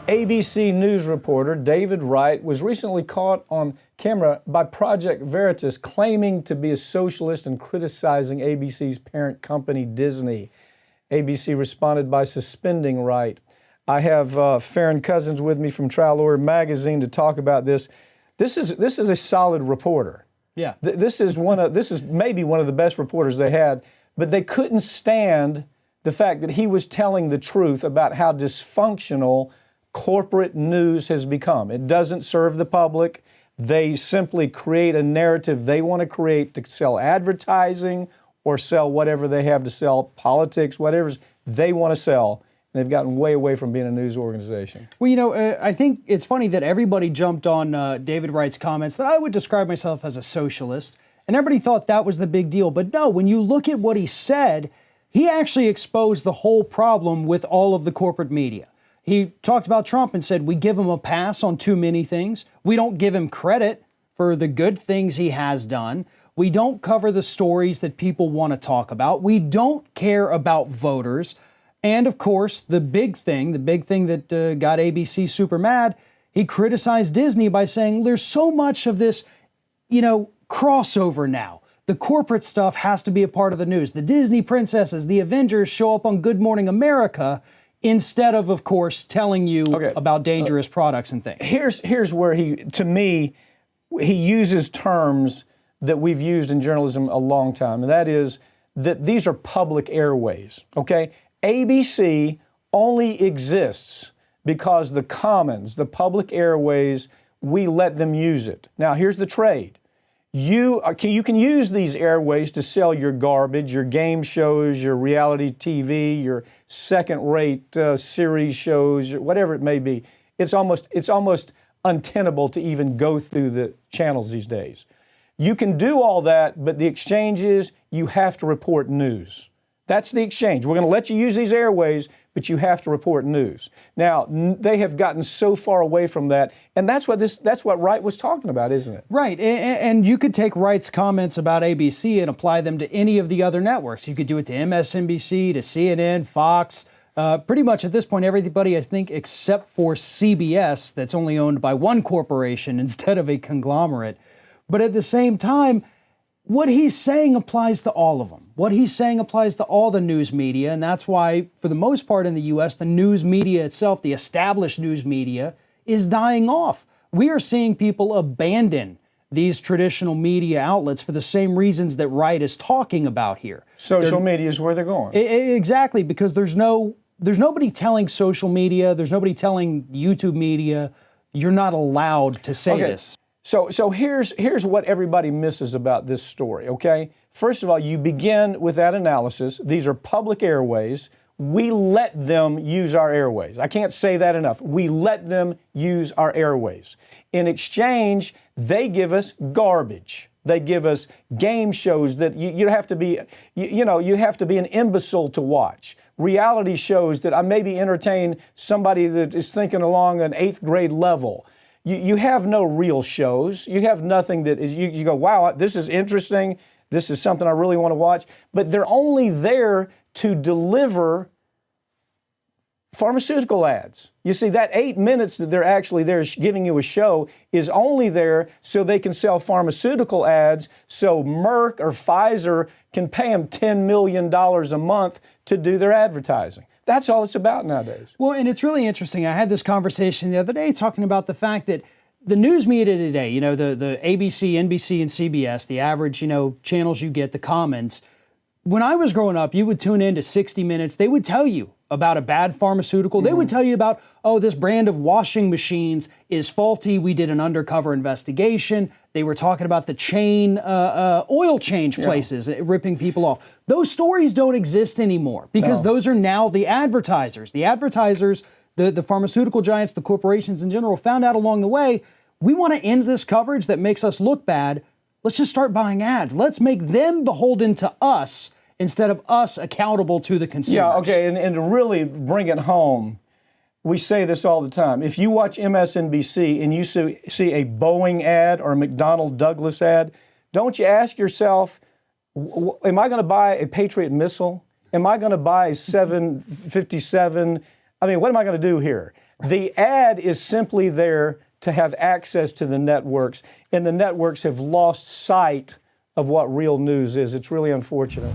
ABC News reporter David Wright was recently caught on camera by Project Veritas claiming to be a socialist and criticizing ABC's parent company, Disney. ABC responded by suspending Wright. I have Farron Cousins with me from Trial Lawyer Magazine to talk about this. This is a solid reporter. Yeah. This is maybe one of the best reporters they had, but they couldn't stand the fact that he was telling the truth about how dysfunctional corporate news has become. It doesn't serve the public. They simply create a narrative they want to create to sell advertising or sell whatever they have to sell, politics, whatever they want to sell. And they've gotten way away from being a news organization. Well, you know, I think it's funny that everybody jumped on David Wright's comments that I would describe myself as a socialist, and everybody thought that was the big deal. But no, when you look at what he said, he actually exposed the whole problem with all of the corporate media. He talked about Trump and said, we give him a pass on too many things. We don't give him credit for the good things he has done. We don't cover the stories that people want to talk about. We don't care about voters. And of course, the big thing that got ABC super mad, he criticized Disney by saying there's so much of this, crossover now. The corporate stuff has to be a part of the news. The Disney princesses, the Avengers show up on Good Morning America instead of course, telling you about dangerous products and things. Here's where to me, he uses terms that we've used in journalism a long time, and that is that these are public airways, okay? ABC only exists because the commons, the public airways, we let them use it. Now, here's the trade. You can use these airways to sell your garbage, your game shows, your reality TV, your second-rate series shows, whatever it may be. It's almost untenable to even go through the channels these days. You can do all that, but the exchange is you have to report news. That's the exchange. We're going to let you use these airways, but you have to report news. Now, they have gotten so far away from that, and that's what Wright was talking about, isn't it? Right, and you could take Wright's comments about ABC and apply them to any of the other networks. You could do it to MSNBC, to CNN, Fox, pretty much at this point, everybody, I think, except for CBS, that's only owned by one corporation instead of a conglomerate. But at the same time, what he's saying applies to all of them. What he's saying applies to all the news media, and that's why, for the most part in the U.S., the news media itself, the established news media, is dying off. We are seeing people abandon these traditional media outlets for the same reasons that Wright is talking about here. Social media is where they're going. Exactly, because there's nobody telling social media, there's nobody telling YouTube media, you're not allowed to say this. So here's what everybody misses about this story, okay? First of all, you begin with that analysis. These are public airways. We let them use our airways. I can't say that enough. We let them use our airways. In exchange, they give us garbage. They give us game shows that you have to be, you have to be an imbecile to watch. Reality shows that maybe entertain somebody that is thinking along an 8th grade level. You have no real shows. You have nothing that is, you go, wow, this is interesting. This is something I really want to watch. But they're only there to deliver pharmaceutical ads. You see, that 8 minutes that they're actually there giving you a show is only there so they can sell pharmaceutical ads so Merck or Pfizer can pay them $10 million a month to do their advertising. That's all it's about nowadays. Well, and it's really interesting. I had this conversation the other day talking about the fact that the news media today, the ABC, NBC, and CBS, the average, channels you get, the commons. When I was growing up, you would tune in to 60 Minutes. They would tell you about a bad pharmaceutical. They would tell you about, this brand of washing machines is faulty. We did an undercover investigation. They were talking about the oil change places, ripping people off. Those stories don't exist anymore because those are now the advertisers. The advertisers, the pharmaceutical giants, the corporations in general, found out along the way, we want to end this coverage that makes us look bad. Let's just start buying ads. Let's make them beholden to us instead of us accountable to the consumers. Yeah, okay, and to really bring it home, we say this all the time. If you watch MSNBC and you see a Boeing ad or a McDonnell Douglas ad, don't you ask yourself, am I going to buy a Patriot missile? Am I going to buy a 757? I mean, what am I going to do here? The ad is simply there to have access to the networks, and the networks have lost sight of what real news is. It's really unfortunate.